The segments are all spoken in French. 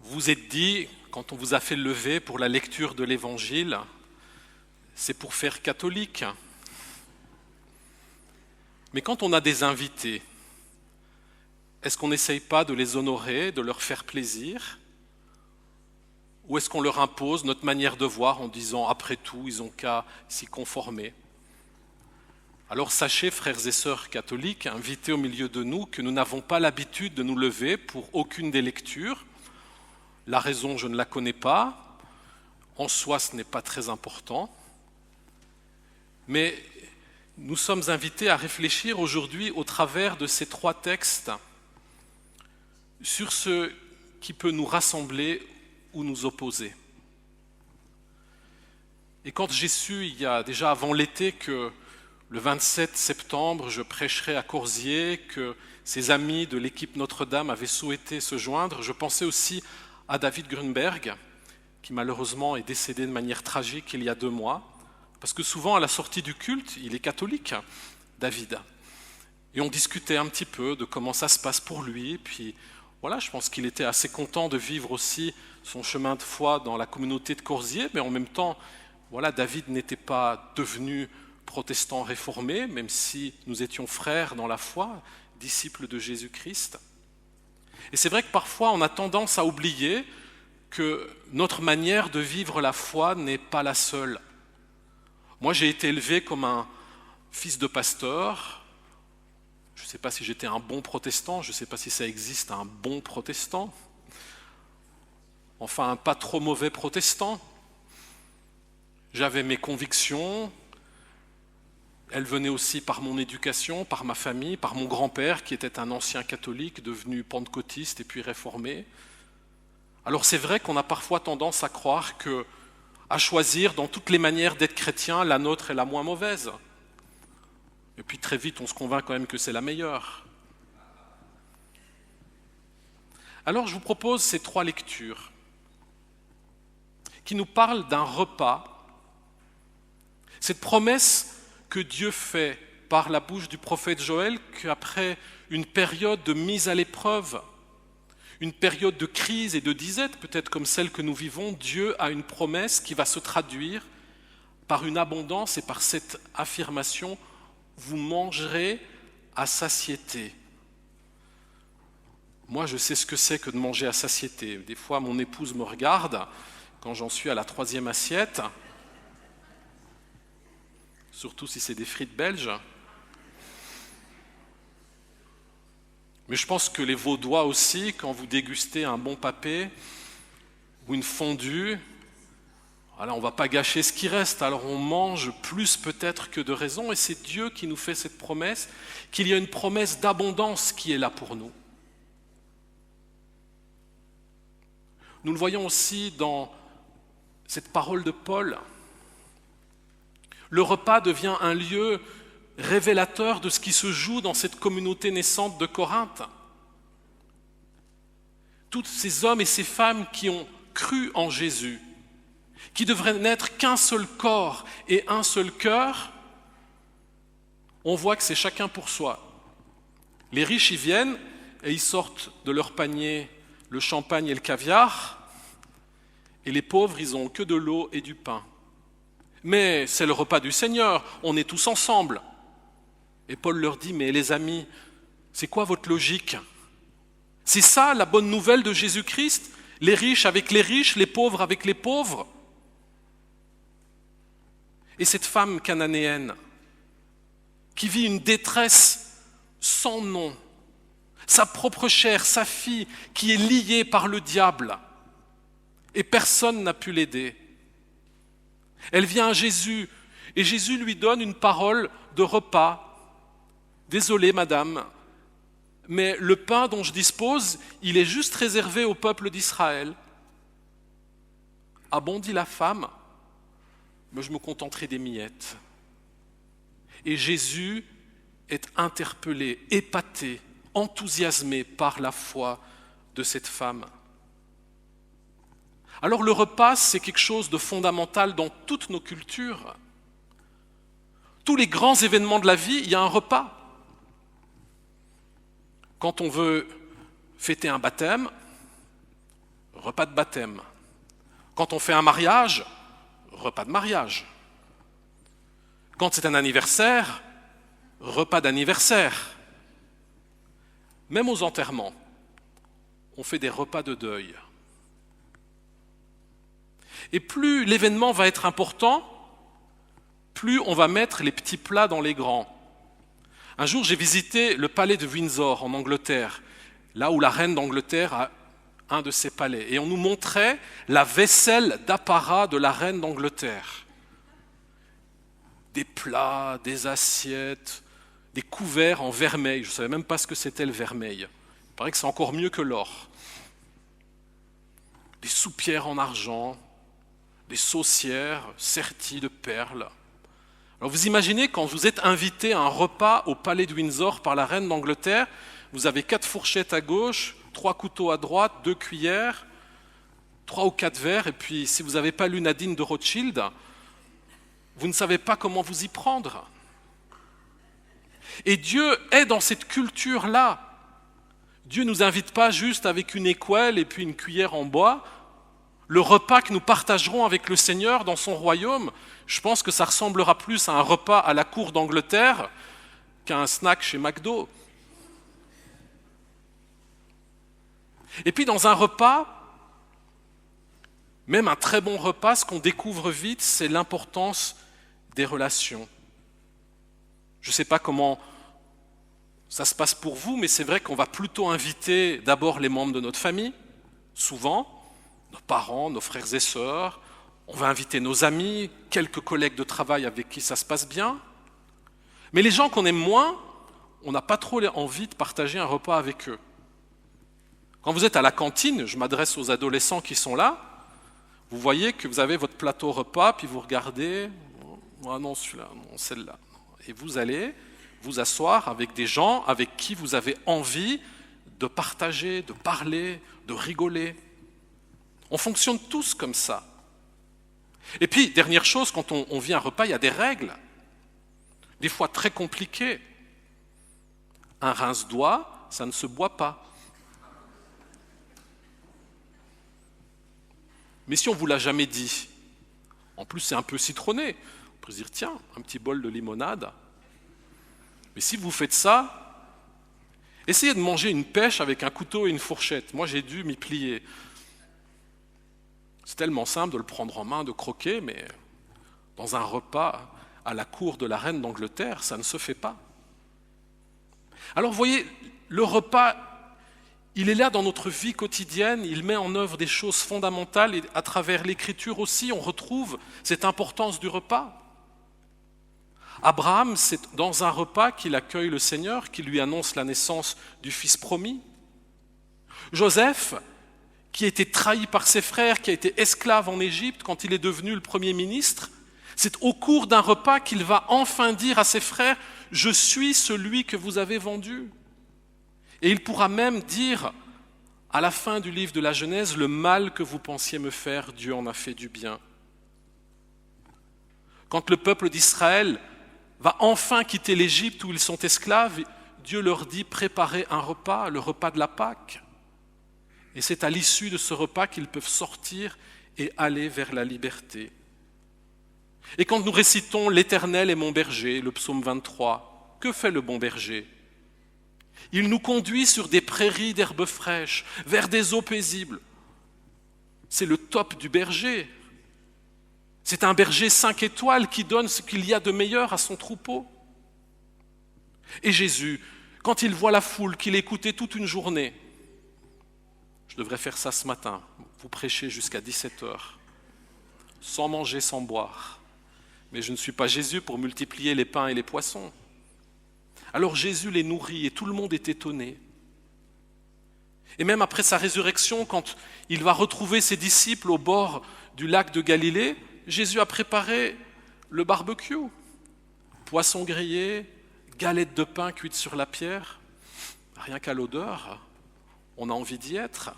Vous vous êtes dit, quand on vous a fait lever pour la lecture de l'Évangile, c'est pour faire catholique. Mais quand on a des invités, est-ce qu'on n'essaye pas de les honorer, de leur faire plaisir? Ou est-ce qu'on leur impose notre manière de voir en disant, après tout, ils n'ont qu'à s'y conformer? Alors sachez, frères et sœurs catholiques, invités au milieu de nous, que nous n'avons pas l'habitude de nous lever pour aucune des lectures. La raison, je ne la connais pas. En soi, ce n'est pas très important. Mais nous sommes invités à réfléchir aujourd'hui au travers de ces trois textes sur ce qui peut nous rassembler ou nous opposer. Et quand j'ai su, il y a déjà avant l'été, que le 27 septembre, je prêcherais à Corzier, que ses amis de l'équipe Notre-Dame avaient souhaité se joindre, je pensais aussi à David Grunberg, qui malheureusement est décédé de manière tragique il y a 2 mois, parce que souvent à la sortie du culte, il est catholique, David. Et on discutait un petit peu de comment ça se passe pour lui, puis voilà, je pense qu'il était assez content de vivre aussi son chemin de foi dans la communauté de Corzier, mais en même temps, voilà, David n'était pas devenu protestant réformé, même si nous étions frères dans la foi, disciples de Jésus-Christ. Et c'est vrai que parfois on a tendance à oublier que notre manière de vivre la foi n'est pas la seule. Moi, j'ai été élevé comme un fils de pasteur. Je ne sais pas si j'étais un bon protestant, je ne sais pas si ça existe un bon protestant. Enfin, un pas trop mauvais protestant. J'avais mes convictions. Elles venaient aussi par mon éducation, par ma famille, par mon grand-père qui était un ancien catholique devenu pentecôtiste et puis réformé. Alors c'est vrai qu'on a parfois tendance à croire que, à choisir dans toutes les manières d'être chrétien, la nôtre est la moins mauvaise. Et puis très vite, on se convainc quand même que c'est la meilleure. Alors je vous propose ces 3 lectures qui nous parlent d'un repas. Cette promesse que Dieu fait par la bouche du prophète Joël, qu'après une période de mise à l'épreuve, une période de crise et de disette, peut-être comme celle que nous vivons, Dieu a une promesse qui va se traduire par une abondance et par cette affirmation « vous mangerez à satiété ». Moi, je sais ce que c'est que de manger à satiété. Des fois, mon épouse me regarde quand j'en suis à la 3e assiette, surtout si c'est des frites belges. Mais je pense que les Vaudois aussi, quand vous dégustez un bon papé ou une fondue, voilà, on ne va pas gâcher ce qui reste, alors on mange plus peut-être que de raison, et c'est Dieu qui nous fait cette promesse, qu'il y a une promesse d'abondance qui est là pour nous. Nous le voyons aussi dans cette parole de Paul. Le repas devient un lieu révélateur de ce qui se joue dans cette communauté naissante de Corinthe. Tous ces hommes et ces femmes qui ont cru en Jésus, qui devraient n'être qu'un seul corps et un seul cœur, on voit que c'est chacun pour soi. Les riches y viennent et ils sortent de leur panier le champagne et le caviar, et les pauvres, ils n'ont que de l'eau et du pain. Mais c'est le repas du Seigneur, on est tous ensemble. Et Paul leur dit, mais les amis, c'est quoi votre logique? C'est ça la bonne nouvelle de Jésus-Christ? Les riches avec les riches, les pauvres avec les pauvres? Et cette femme cananéenne qui vit une détresse sans nom, sa propre chair, sa fille qui est liée par le diable, et personne n'a pu l'aider. Elle vient à Jésus, et Jésus lui donne une parole de repas. Désolé, madame, mais le pain dont je dispose, il est juste réservé au peuple d'Israël. Ah bon, dit la femme, mais je me contenterai des miettes. Et Jésus est interpellé, épaté, enthousiasmé par la foi de cette femme. Alors le repas, c'est quelque chose de fondamental dans toutes nos cultures. Tous les grands événements de la vie, il y a un repas. Quand on veut fêter un baptême, repas de baptême. Quand on fait un mariage, repas de mariage. Quand c'est un anniversaire, repas d'anniversaire. Même aux enterrements, on fait des repas de deuil. Et plus l'événement va être important, plus on va mettre les petits plats dans les grands. Un jour, j'ai visité le palais de Windsor en Angleterre, là où la reine d'Angleterre a un de ses palais. Et on nous montrait la vaisselle d'apparat de la reine d'Angleterre. Des plats, des assiettes, des couverts en vermeil. Je ne savais même pas ce que c'était le vermeil. Il paraît que c'est encore mieux que l'or. Des soupières en argent, des saucières serties de perles. Alors vous imaginez quand vous êtes invité à un repas au palais de Windsor par la reine d'Angleterre, vous avez 4 fourchettes à gauche, 3 couteaux à droite, 2 cuillères, 3 ou 4 verres, et puis si vous n'avez pas lu Nadine de Rothschild, vous ne savez pas comment vous y prendre. Et Dieu est dans cette culture-là. Dieu ne nous invite pas juste avec une écuelle et puis une cuillère en bois. Le repas que nous partagerons avec le Seigneur dans son royaume, je pense que ça ressemblera plus à un repas à la cour d'Angleterre qu'à un snack chez McDo. Et puis dans un repas, même un très bon repas, ce qu'on découvre vite, c'est l'importance des relations. Je ne sais pas comment ça se passe pour vous, mais c'est vrai qu'on va plutôt inviter d'abord les membres de notre famille, souvent, nos parents, nos frères et sœurs, on va inviter nos amis, quelques collègues de travail avec qui ça se passe bien. Mais les gens qu'on aime moins, on n'a pas trop envie de partager un repas avec eux. Quand vous êtes à la cantine, je m'adresse aux adolescents qui sont là, vous voyez que vous avez votre plateau repas, puis vous regardez, ah non celui-là, non celle-là. Et vous allez vous asseoir avec des gens avec qui vous avez envie de partager, de parler, de rigoler. On fonctionne tous comme ça. Et puis, dernière chose, quand on vit un repas, il y a des règles, des fois très compliquées. Un rince-doigt, ça ne se boit pas. Mais si on ne vous l'a jamais dit, en plus c'est un peu citronné, on peut se dire, tiens, un petit bol de limonade. Mais si vous faites ça, essayez de manger une pêche avec un couteau et une fourchette. Moi, j'ai dû m'y plier. C'est tellement simple de le prendre en main, de croquer, mais dans un repas à la cour de la reine d'Angleterre, ça ne se fait pas. Alors, vous voyez, le repas, il est là dans notre vie quotidienne, il met en œuvre des choses fondamentales et à travers l'Écriture aussi, on retrouve cette importance du repas. Abraham, c'est dans un repas qu'il accueille le Seigneur, qui lui annonce la naissance du Fils promis. Joseph, qui a été trahi par ses frères, qui a été esclave en Égypte quand il est devenu le Premier ministre, c'est au cours d'un repas qu'il va enfin dire à ses frères « Je suis celui que vous avez vendu ». Et il pourra même dire à la fin du livre de la Genèse « Le mal que vous pensiez me faire, Dieu en a fait du bien ». Quand le peuple d'Israël va enfin quitter l'Égypte où ils sont esclaves, Dieu leur dit « Préparez un repas, le repas de la Pâque ». Et c'est à l'issue de ce repas qu'ils peuvent sortir et aller vers la liberté. Et quand nous récitons « L'Éternel est mon berger », le psaume 23, que fait le bon berger ? Il nous conduit sur des prairies d'herbes fraîches, vers des eaux paisibles. C'est le top du berger. C'est un berger 5 étoiles qui donne ce qu'il y a de meilleur à son troupeau. Et Jésus, quand il voit la foule qu'il écoutait toute une journée, je devrais faire ça ce matin, vous prêchez jusqu'à 17h, sans manger, sans boire. Mais je ne suis pas Jésus pour multiplier les pains et les poissons. Alors Jésus les nourrit et tout le monde est étonné. Et même après sa résurrection, quand il va retrouver ses disciples au bord du lac de Galilée, Jésus a préparé le barbecue. Poisson grillé, galettes de pain cuites sur la pierre. Rien qu'à l'odeur, on a envie d'y être.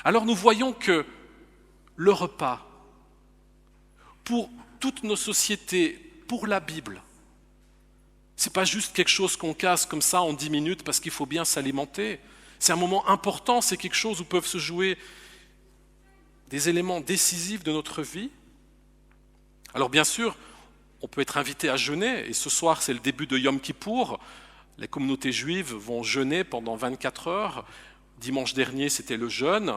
Alors nous voyons que le repas, pour toutes nos sociétés, pour la Bible, ce n'est pas juste quelque chose qu'on casse comme ça en 10 minutes parce qu'il faut bien s'alimenter. C'est un moment important, c'est quelque chose où peuvent se jouer des éléments décisifs de notre vie. Alors bien sûr, on peut être invité à jeûner, et ce soir c'est le début de Yom Kippour. Les communautés juives vont jeûner pendant 24 heures. Dimanche dernier c'était le jeûne,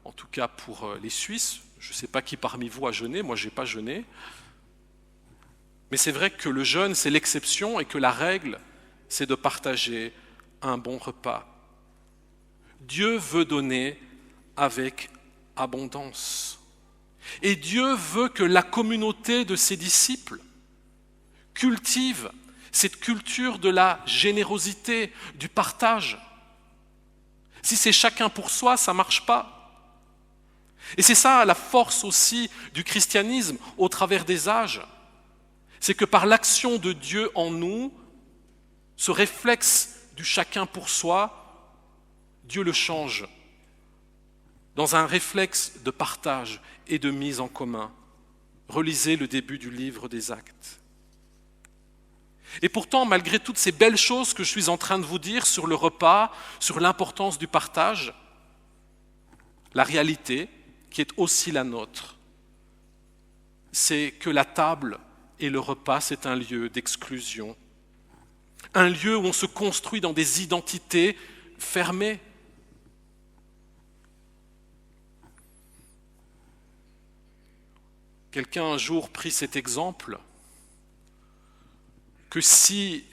en tout cas pour les Suisses. Je ne sais pas qui parmi vous a jeûné, moi je n'ai pas jeûné. Mais c'est vrai que le jeûne c'est l'exception et que la règle c'est de partager un bon repas. Dieu veut donner avec abondance. Et Dieu veut que la communauté de ses disciples cultive cette culture de la générosité, du partage. Si c'est chacun pour soi, ça ne marche pas. Et c'est ça la force aussi du christianisme au travers des âges. C'est que par l'action de Dieu en nous, ce réflexe du chacun pour soi, Dieu le change dans un réflexe de partage et de mise en commun. Relisez le début du livre des Actes. Et pourtant, malgré toutes ces belles choses que je suis en train de vous dire sur le repas, sur l'importance du partage, la réalité, qui est aussi la nôtre, c'est que la table et le repas, c'est un lieu d'exclusion. Un lieu où on se construit dans des identités fermées. Quelqu'un un jour prit cet exemple que si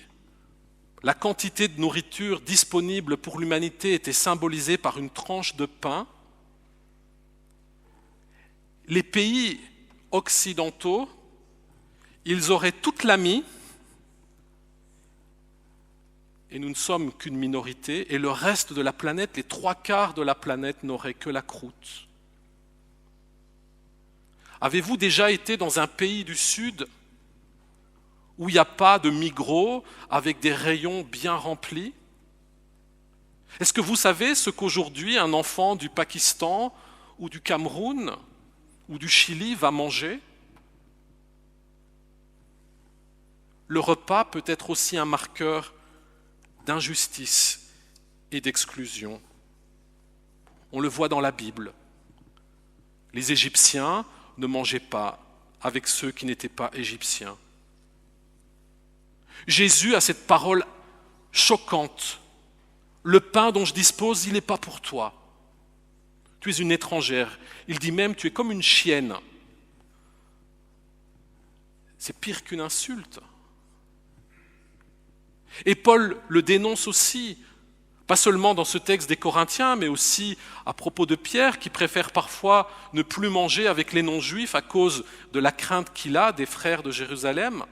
la quantité de nourriture disponible pour l'humanité était symbolisée par une tranche de pain, les pays occidentaux, ils auraient toute la mie, et nous ne sommes qu'une minorité, et le reste de la planète, les 3/4 de la planète n'auraient que la croûte. Avez-vous déjà été dans un pays du Sud où il n'y a pas de Migros avec des rayons bien remplis? Est-ce que vous savez ce qu'aujourd'hui un enfant du Pakistan ou du Cameroun ou du Chili va manger? Le repas peut être aussi un marqueur d'injustice et d'exclusion. On le voit dans la Bible. Les Égyptiens ne mangeaient pas avec ceux qui n'étaient pas égyptiens. Jésus a cette parole choquante. Le pain dont je dispose, il n'est pas pour toi. Tu es une étrangère. Il dit même, tu es comme une chienne. C'est pire qu'une insulte. Et Paul le dénonce aussi, pas seulement dans ce texte des Corinthiens, mais aussi à propos de Pierre, qui préfère parfois ne plus manger avec les non-juifs à cause de la crainte qu'il a des frères de Jérusalem.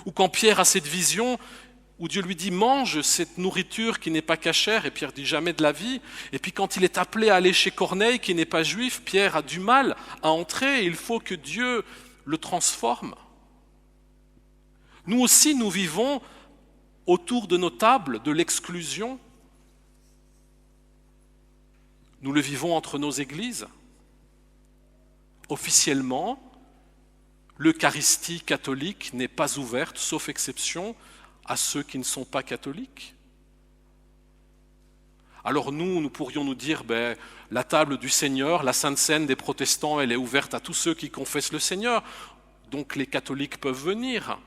Ou quand Pierre a cette vision où Dieu lui dit « mange cette nourriture qui n'est pas cachère » et Pierre dit « jamais de la vie ». Et puis quand il est appelé à aller chez Corneille qui n'est pas juif, Pierre a du mal à entrer et il faut que Dieu le transforme. Nous aussi, nous vivons autour de nos tables de l'exclusion. Nous le vivons entre nos églises. Officiellement, l'Eucharistie catholique n'est pas ouverte, sauf exception, à ceux qui ne sont pas catholiques. Alors nous pourrions nous dire, la table du Seigneur, la Sainte Seine des protestants, elle est ouverte à tous ceux qui confessent le Seigneur, donc les catholiques peuvent venir.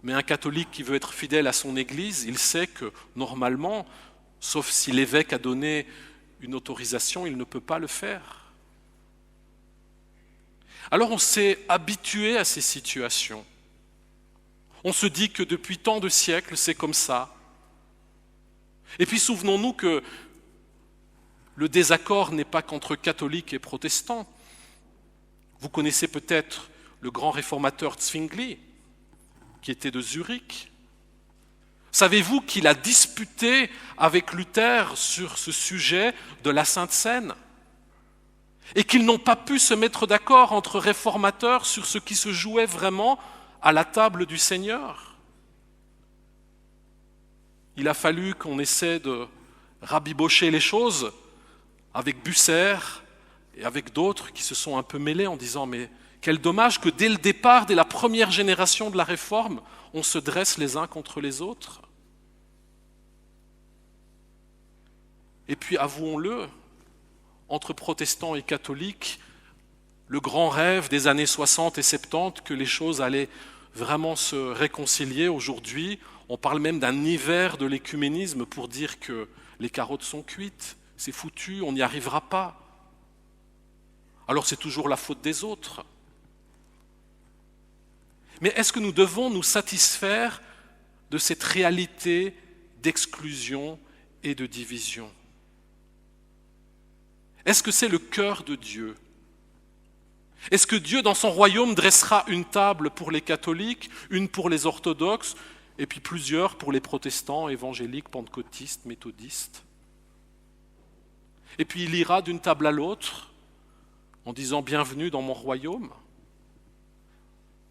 Mais un catholique qui veut être fidèle à son Église, il sait que normalement, sauf si l'évêque a donné une autorisation, il ne peut pas le faire. Alors on s'est habitué à ces situations. On se dit que depuis tant de siècles, c'est comme ça. Et puis souvenons-nous que le désaccord n'est pas qu'entre catholiques et protestants. Vous connaissez peut-être le grand réformateur Zwingli, qui était de Zurich. Savez-vous qu'il a disputé avec Luther sur ce sujet de la Sainte Seine? Et qu'ils n'ont pas pu se mettre d'accord entre réformateurs sur ce qui se jouait vraiment à la table du Seigneur. Il a fallu qu'on essaie de rabibocher les choses avec Bucer et avec d'autres qui se sont un peu mêlés en disant « mais quel dommage que dès le départ, dès la première génération de la Réforme, on se dresse les uns contre les autres. » Et puis avouons-le, entre protestants et catholiques, le grand rêve des années 60 et 70 que les choses allaient vraiment se réconcilier aujourd'hui, on parle même d'un hiver de l'écuménisme pour dire que les carottes sont cuites, c'est foutu, on n'y arrivera pas. Alors c'est toujours la faute des autres. Mais est-ce que nous devons nous satisfaire de cette réalité d'exclusion et de division? Est-ce que c'est le cœur de Dieu? Est-ce que Dieu, dans son royaume, dressera une table pour les catholiques, une pour les orthodoxes, et puis plusieurs pour les protestants, évangéliques, pentecôtistes, méthodistes? Et puis il ira d'une table à l'autre en disant « Bienvenue dans mon royaume ».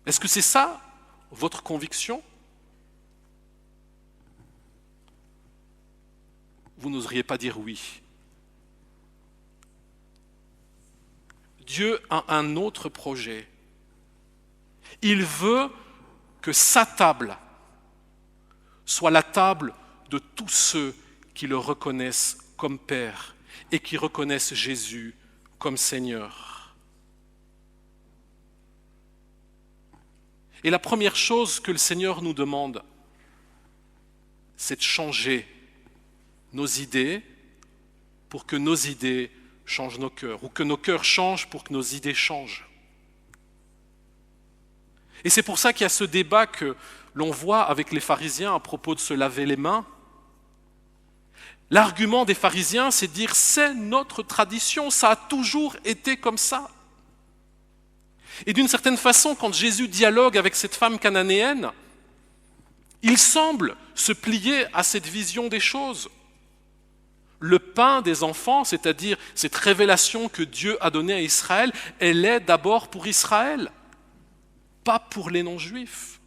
Est-ce que c'est ça, votre conviction? Vous n'oseriez pas dire oui. Dieu a un autre projet. Il veut que sa table soit la table de tous ceux qui le reconnaissent comme Père et qui reconnaissent Jésus comme Seigneur. Et la première chose que le Seigneur nous demande, c'est de changer nos idées pour que nos idées changent nos cœurs, ou que nos cœurs changent pour que nos idées changent. Et c'est pour ça qu'il y a ce débat que l'on voit avec les pharisiens à propos de se laver les mains. L'argument des pharisiens, c'est de dire « c'est notre tradition, ça a toujours été comme ça ». Et d'une certaine façon, quand Jésus dialogue avec cette femme cananéenne, il semble se plier à cette vision des choses. Le pain des enfants, c'est-à-dire cette révélation que Dieu a donnée à Israël, elle est d'abord pour Israël, pas pour les non-juifs.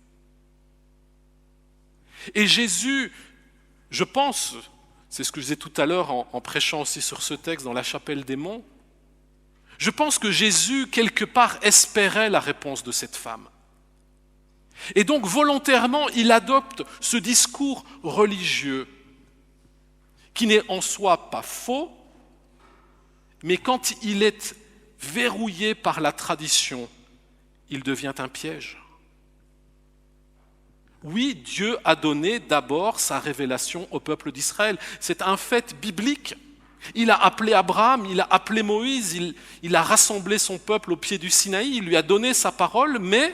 Et Jésus, je pense, c'est ce que je disais tout à l'heure en prêchant aussi sur ce texte dans la chapelle des monts, je pense que Jésus, quelque part, espérait la réponse de cette femme. Et donc, volontairement, il adopte ce discours religieux qui n'est en soi pas faux, mais quand il est verrouillé par la tradition, il devient un piège. Oui, Dieu a donné d'abord sa révélation au peuple d'Israël. C'est un fait biblique. Il a appelé Abraham, il a appelé Moïse, il a rassemblé son peuple au pied du Sinaï, il lui a donné sa parole, mais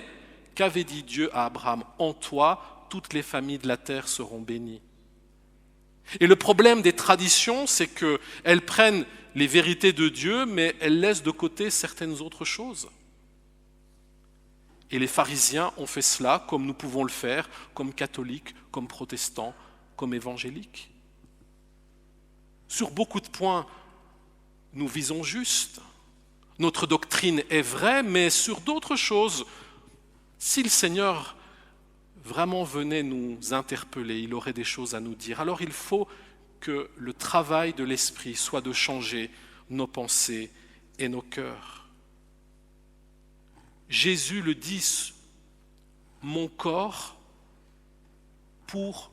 qu'avait dit Dieu à Abraham? En toi, toutes les familles de la terre seront bénies. Et le problème des traditions, c'est qu'elles prennent les vérités de Dieu, mais elles laissent de côté certaines autres choses. Et les pharisiens ont fait cela comme nous pouvons le faire, comme catholiques, comme protestants, comme évangéliques. Sur beaucoup de points, nous visons juste. Notre doctrine est vraie, mais sur d'autres choses, si le Seigneur vraiment venait nous interpeller, il aurait des choses à nous dire. Alors il faut que le travail de l'Esprit soit de changer nos pensées et nos cœurs. Jésus le dit, mon corps pour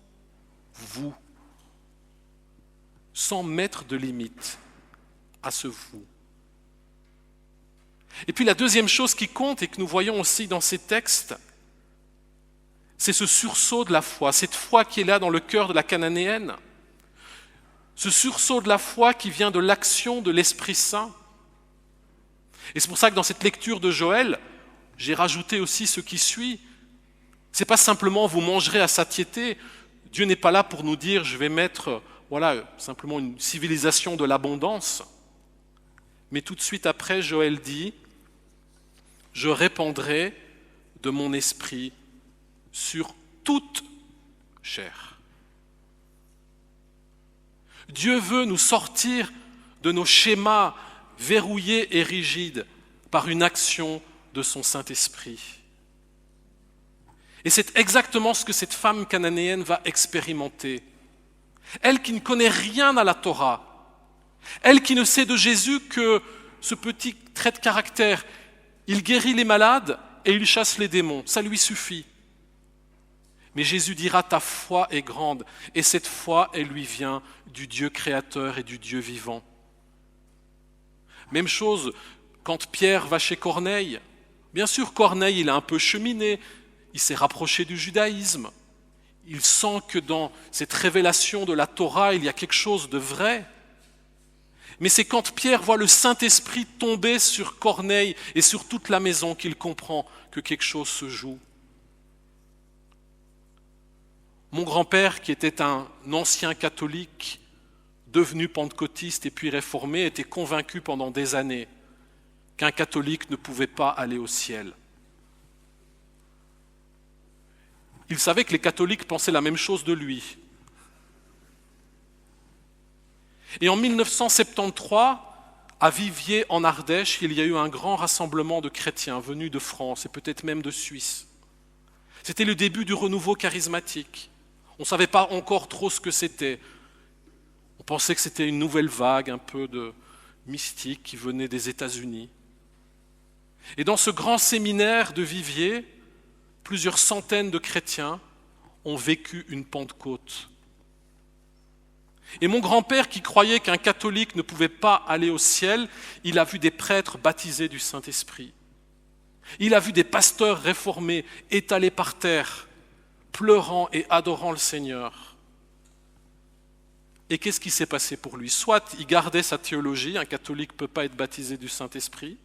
vous, sans mettre de limite à ce vous. Et puis la deuxième chose qui compte et que nous voyons aussi dans ces textes, c'est ce sursaut de la foi, cette foi qui est là dans le cœur de la Cananéenne, ce sursaut de la foi qui vient de l'action de l'Esprit Saint. Et c'est pour ça que dans cette lecture de Joël, j'ai rajouté aussi ce qui suit. Ce n'est pas simplement vous mangerez à satiété. Dieu n'est pas là pour nous dire je vais mettre simplement une civilisation de l'abondance. Mais tout de suite après, Joël dit je répandrai de mon esprit sur toute chair. Dieu veut nous sortir de nos schémas verrouillés et rigides par une action de son Saint-Esprit. Et c'est exactement ce que cette femme cananéenne va expérimenter. Elle qui ne connaît rien à la Torah, elle qui ne sait de Jésus que ce petit trait de caractère, il guérit les malades et il chasse les démons, ça lui suffit. Mais Jésus dira, ta foi est grande, et cette foi, elle lui vient du Dieu créateur et du Dieu vivant. Même chose quand Pierre va chez Corneille. Bien sûr, Corneille, il a un peu cheminé, il s'est rapproché du judaïsme. Il sent que dans cette révélation de la Torah, il y a quelque chose de vrai. Mais c'est quand Pierre voit le Saint-Esprit tomber sur Corneille et sur toute la maison qu'il comprend que quelque chose se joue. Mon grand-père, qui était un ancien catholique, devenu pentecôtiste et puis réformé, était convaincu pendant des années qu'un catholique ne pouvait pas aller au ciel. Il savait que les catholiques pensaient la même chose de lui. Et en 1973, à Viviers, en Ardèche, il y a eu un grand rassemblement de chrétiens venus de France et peut-être même de Suisse. C'était le début du renouveau charismatique. On ne savait pas encore trop ce que c'était. On pensait que c'était une nouvelle vague, un peu de mystique qui venait des États-Unis. Et dans ce grand séminaire de Viviers, plusieurs centaines de chrétiens ont vécu une Pentecôte. Et mon grand-père, qui croyait qu'un catholique ne pouvait pas aller au ciel, il a vu des prêtres baptisés du Saint-Esprit. Il a vu des pasteurs réformés étalés par terre, pleurant et adorant le Seigneur. Et qu'est-ce qui s'est passé pour lui? Soit il gardait sa théologie, un catholique ne peut pas être baptisé du Saint-Esprit,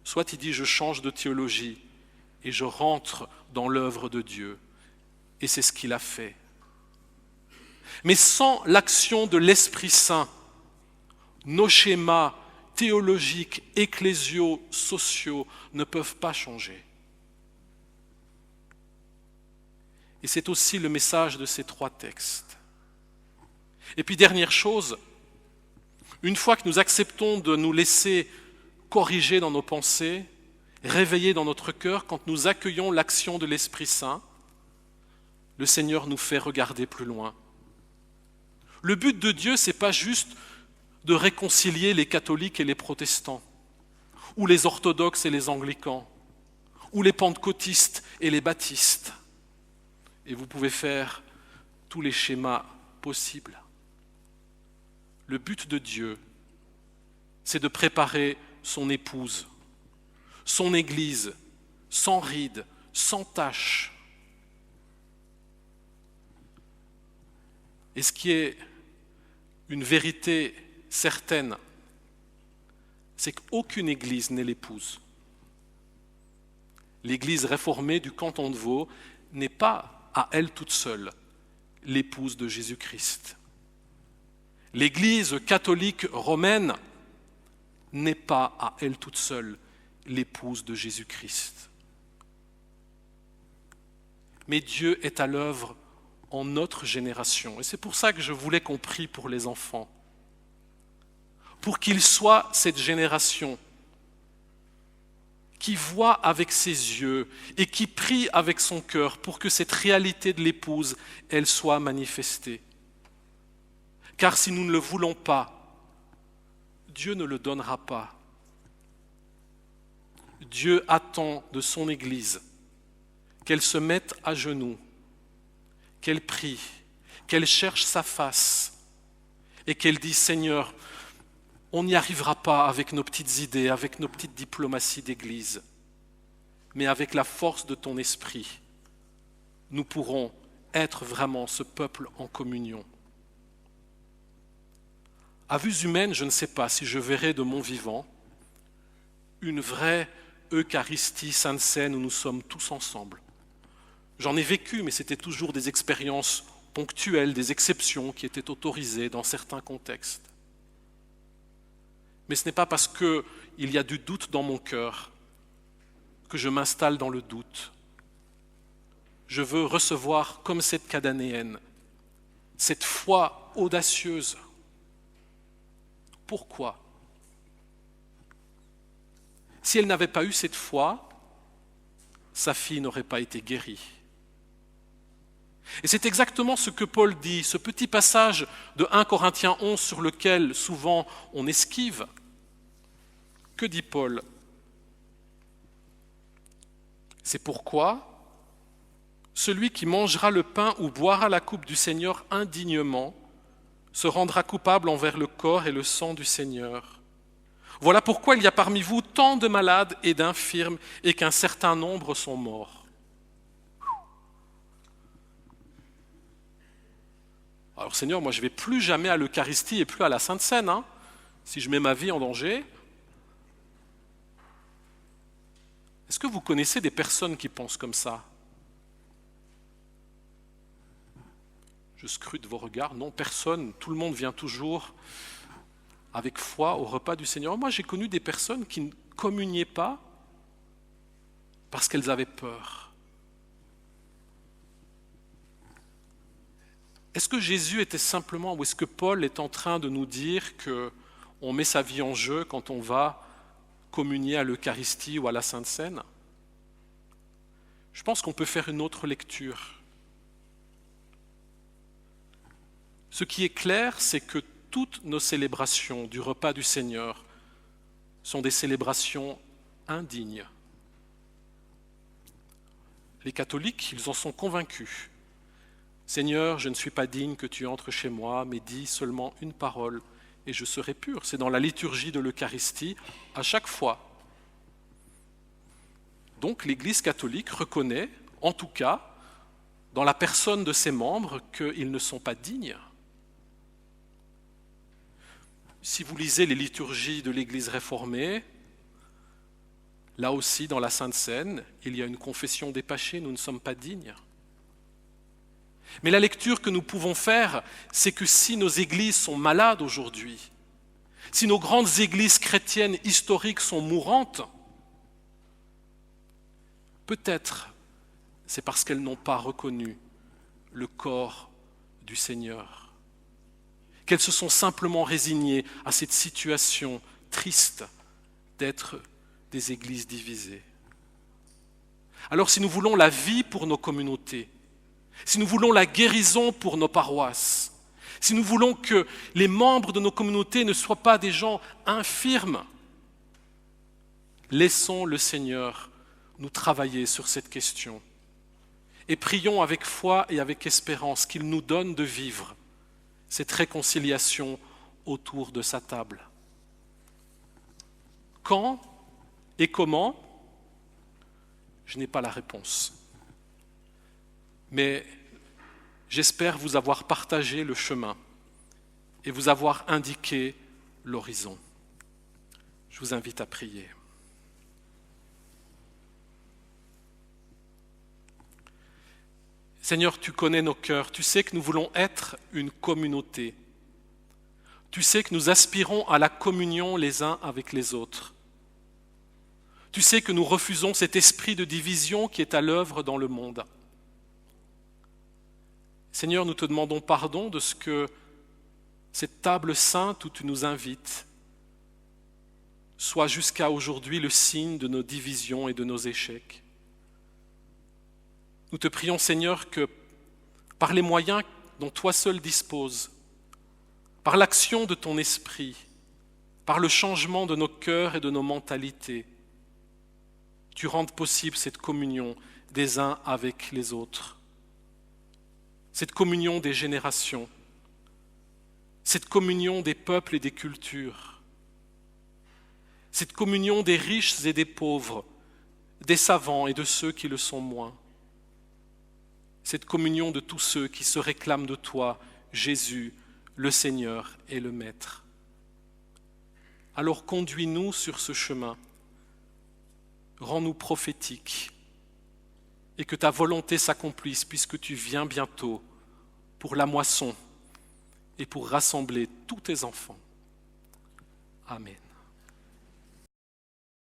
soit il dit je change de théologie et je rentre dans l'œuvre de Dieu. Et c'est ce qu'il a fait. Mais sans l'action de l'Esprit Saint, nos schémas théologiques, ecclésiaux, sociaux ne peuvent pas changer. Et c'est aussi le message de ces 3 textes. Et puis dernière chose, une fois que nous acceptons de nous laisser corriger dans nos pensées, réveiller dans notre cœur, quand nous accueillons l'action de l'Esprit Saint, le Seigneur nous fait regarder plus loin. Le but de Dieu, ce n'est pas juste de réconcilier les catholiques et les protestants, ou les orthodoxes et les anglicans, ou les pentecôtistes et les baptistes. Et vous pouvez faire tous les schémas possibles. Le but de Dieu, c'est de préparer son épouse, son Église, sans rides, sans tache. Et ce qui est une vérité certaine, c'est qu'aucune Église n'est l'épouse. L'Église réformée du canton de Vaud n'est pas à elle toute seule l'épouse de Jésus-Christ. L'Église catholique romaine n'est pas à elle toute seule l'épouse de Jésus-Christ. Mais Dieu est à l'œuvre en notre génération. Et c'est pour ça que je voulais qu'on prie pour les enfants. Pour qu'ils soient cette génération qui voit avec ses yeux et qui prie avec son cœur pour que cette réalité de l'épouse, elle soit manifestée. Car si nous ne le voulons pas, Dieu ne le donnera pas. Dieu attend de son Église qu'elle se mette à genoux, qu'elle prie, qu'elle cherche sa face et qu'elle dise « Seigneur, on n'y arrivera pas avec nos petites idées, avec nos petites diplomaties d'Église, mais avec la force de ton esprit, nous pourrons être vraiment ce peuple en communion. » À vue humaine, je ne sais pas si je verrai de mon vivant une vraie Eucharistie sainte seine où nous sommes tous ensemble. J'en ai vécu, mais c'était toujours des expériences ponctuelles, des exceptions qui étaient autorisées dans certains contextes. Mais ce n'est pas parce qu'il y a du doute dans mon cœur que je m'installe dans le doute. Je veux recevoir comme cette Cananéenne, cette foi audacieuse. Pourquoi? Si elle n'avait pas eu cette foi, sa fille n'aurait pas été guérie. Et c'est exactement ce que Paul dit, ce petit passage de 1 Corinthiens 11 sur lequel souvent on esquive. Que dit Paul? C'est pourquoi, celui qui mangera le pain ou boira la coupe du Seigneur indignement se rendra coupable envers le corps et le sang du Seigneur. Voilà pourquoi il y a parmi vous tant de malades et d'infirmes et qu'un certain nombre sont morts. Alors Seigneur, moi je ne vais plus jamais à l'Eucharistie et plus à la Sainte Seine, si je mets ma vie en danger. Est-ce que vous connaissez des personnes qui pensent comme ça ? Je scrute vos regards. Non, personne. Tout le monde vient toujours avec foi au repas du Seigneur. Moi, j'ai connu des personnes qui ne communiaient pas parce qu'elles avaient peur. Est-ce que Jésus était simplement, ou est-ce que Paul est en train de nous dire qu'on met sa vie en jeu quand on va communier à l'Eucharistie ou à la Sainte Seine ? Je pense qu'on peut faire une autre lecture. Ce qui est clair, c'est que toutes nos célébrations du repas du Seigneur sont des célébrations indignes. Les catholiques, ils en sont convaincus. Seigneur, je ne suis pas digne que tu entres chez moi, mais dis seulement une parole et je serai pur. C'est dans la liturgie de l'Eucharistie à chaque fois. Donc l'Église catholique reconnaît, en tout cas, dans la personne de ses membres, qu'ils ne sont pas dignes. Si vous lisez les liturgies de l'Église réformée, là aussi, dans la Sainte Seine, il y a une confession des péchés, nous ne sommes pas dignes. Mais la lecture que nous pouvons faire, c'est que si nos églises sont malades aujourd'hui, si nos grandes églises chrétiennes historiques sont mourantes, peut-être c'est parce qu'elles n'ont pas reconnu le corps du Seigneur, qu'elles se sont simplement résignées à cette situation triste d'être des églises divisées. Alors si nous voulons la vie pour nos communautés, si nous voulons la guérison pour nos paroisses, si nous voulons que les membres de nos communautés ne soient pas des gens infirmes, laissons le Seigneur nous travailler sur cette question et prions avec foi et avec espérance qu'il nous donne de vivre cette réconciliation autour de sa table. Quand et comment ? Je n'ai pas la réponse. Mais j'espère vous avoir partagé le chemin et vous avoir indiqué l'horizon. Je vous invite à prier. Seigneur, tu connais nos cœurs, tu sais que nous voulons être une communauté. Tu sais que nous aspirons à la communion les uns avec les autres. Tu sais que nous refusons cet esprit de division qui est à l'œuvre dans le monde. Seigneur, nous te demandons pardon de ce que cette table sainte où tu nous invites soit jusqu'à aujourd'hui le signe de nos divisions et de nos échecs. Nous te prions, Seigneur, que par les moyens dont toi seul disposes, par l'action de ton esprit, par le changement de nos cœurs et de nos mentalités, tu rendes possible cette communion des uns avec les autres. Cette communion des générations, cette communion des peuples et des cultures, cette communion des riches et des pauvres, des savants et de ceux qui le sont moins, cette communion de tous ceux qui se réclament de toi, Jésus, le Seigneur et le Maître. Alors conduis-nous sur ce chemin, rends-nous prophétiques, et que ta volonté s'accomplisse puisque tu viens bientôt pour la moisson et pour rassembler tous tes enfants. Amen.